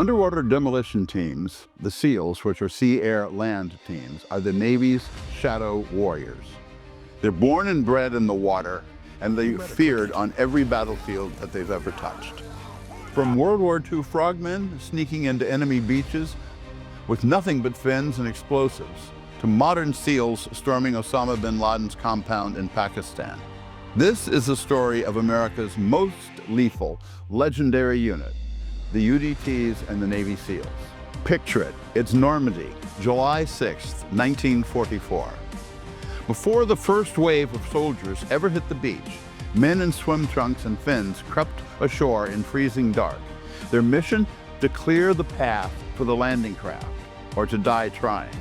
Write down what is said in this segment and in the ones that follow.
Underwater demolition teams, the SEALs, which are sea, air, land teams, are the Navy's shadow warriors. They're born and bred in the water, and they're feared on every battlefield that they've ever touched. From World War II frogmen sneaking into enemy beaches with nothing but fins and explosives, to modern SEALs storming Osama bin Laden's compound in Pakistan. This is the story of America's most lethal, legendary unit, the UDTs and the Navy SEALs. Picture it, it's Normandy, July 6th, 1944. Before the first wave of soldiers ever hit the beach, men in swim trunks and fins crept ashore in freezing dark. Their mission? To clear the path for the landing craft, or to die trying.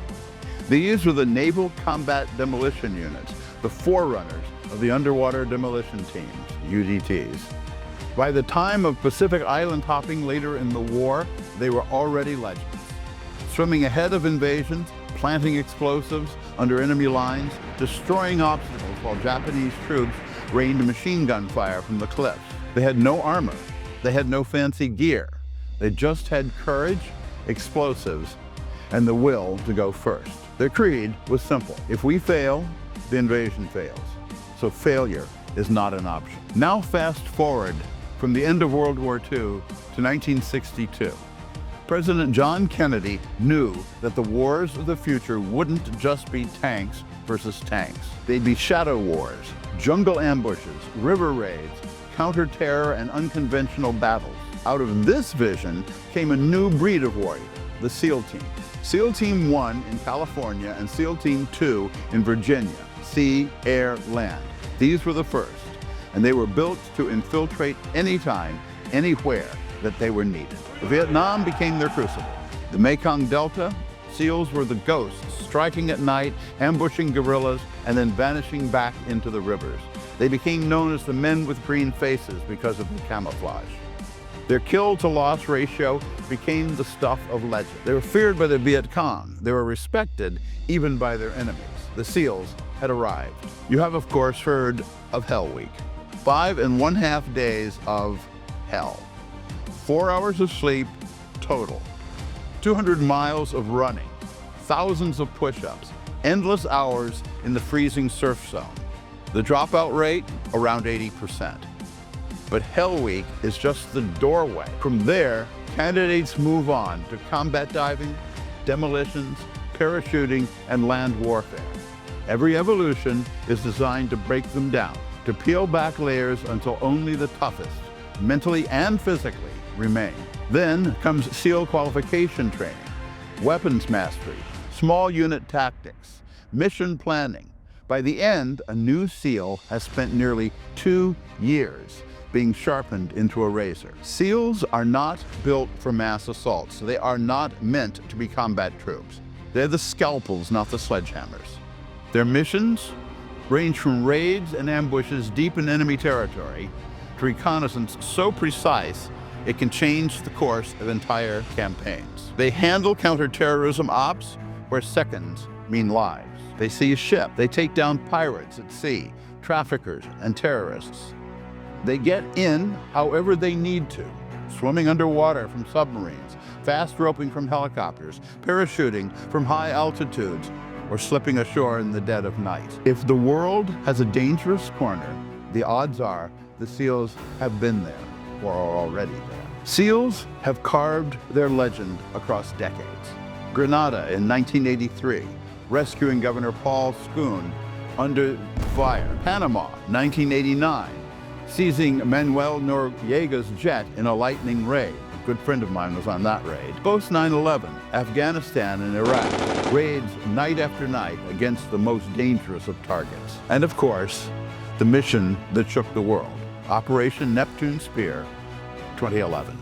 These were the Naval Combat Demolition Units, the forerunners of the Underwater Demolition Teams, UDTs. By the time of Pacific Island hopping later in the war, they were already legends. Swimming ahead of invasions, planting explosives under enemy lines, destroying obstacles while Japanese troops rained machine gun fire from the cliffs. They had no armor. They had no fancy gear. They just had courage, explosives, and the will to go first. Their creed was simple. If we fail, the invasion fails. So failure is not an option. Now fast forward from the end of World War II to 1962. President John Kennedy knew that the wars of the future wouldn't just be tanks versus tanks. They'd be shadow wars, jungle ambushes, river raids, counter-terror, and unconventional battles. Out of this vision came a new breed of warrior, the SEAL Team. SEAL Team 1 in California and SEAL Team 2 in Virginia, sea, air, land. These were the first, and they were built to infiltrate anytime, anywhere that they were needed. Vietnam became their crucible. The Mekong Delta, SEALs were the ghosts, striking at night, ambushing guerrillas, and then vanishing back into the rivers. They became known as the men with green faces because of their camouflage. Their kill-to-loss ratio became the stuff of legend. They were feared by the Viet Cong. They were respected even by their enemies. The SEALs had arrived. You have, of course, heard of Hell Week. 5.5 days of hell. 4 hours of sleep total. 200 miles of running. Thousands of push-ups. Endless hours in the freezing surf zone. The dropout rate, around 80%. But Hell Week is just the doorway. From there, candidates move on to combat diving, demolitions, parachuting, and land warfare. Every evolution is designed to break them down, to peel back layers until only the toughest, mentally and physically, remain. Then comes SEAL qualification training, weapons mastery, small unit tactics, mission planning. By the end, a new SEAL has spent nearly 2 years being sharpened into a razor. SEALs are not built for mass assaults. They are not meant to be combat troops. They're the scalpels, not the sledgehammers. Their missions range from raids and ambushes deep in enemy territory to reconnaissance so precise it can change the course of entire campaigns. They handle counter-terrorism ops where seconds mean lives. They see a ship. They take down pirates at sea, traffickers, and terrorists. They get in however they need to, swimming underwater from submarines, fast roping from helicopters, parachuting from high altitudes, or slipping ashore in the dead of night. If the world has a dangerous corner, the odds are the SEALs have been there or are already there. SEALs have carved their legend across decades. Grenada in 1983, rescuing Governor Paul Schoon under fire. Panama, 1989. Seizing Manuel Noriega's jet in a lightning raid. A good friend of mine was on that raid. Post 9/11, Afghanistan and Iraq, raids night after night against the most dangerous of targets. And of course, the mission that shook the world, Operation Neptune Spear, 2011.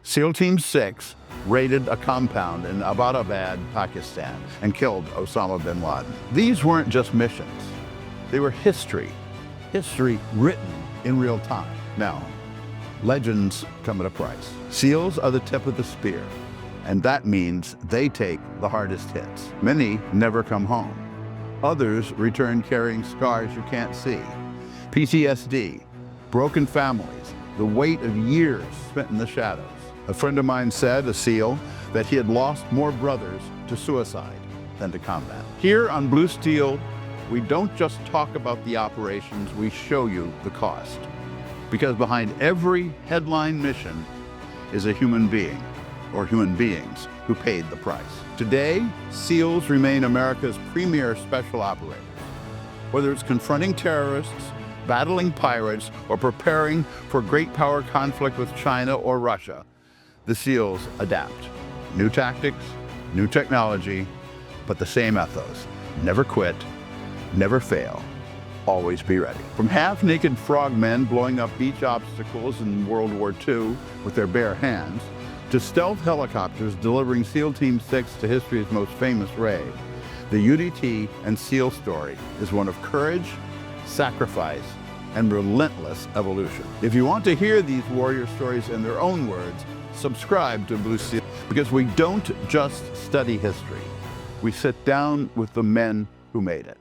SEAL Team 6 raided a compound in Abbottabad, Pakistan, and killed Osama bin Laden. These weren't just missions. They were history written in real time. Now, legends come at a price. SEALs are the tip of the spear, and that means they take the hardest hits. Many never come home. Others return carrying scars you can't see. PTSD, broken families, the weight of years spent in the shadows. A friend of mine said, a SEAL, that he had lost more brothers to suicide than to combat. Here on Blue Steel, we don't just talk about the operations, we show you the cost. Because behind every headline mission is a human being, or human beings, who paid the price. Today, SEALs remain America's premier special operators. Whether it's confronting terrorists, battling pirates, or preparing for great power conflict with China or Russia, the SEALs adapt. New tactics, new technology, but the same ethos. Never quit, never fail, always be ready. From half-naked frogmen blowing up beach obstacles in World War II with their bare hands, to stealth helicopters delivering SEAL Team 6 to history's most famous raid, the UDT and SEAL story is one of courage, sacrifice, and relentless evolution. If you want to hear these warrior stories in their own words, subscribe to Blue Steel, because we don't just study history. We sit down with the men who made it.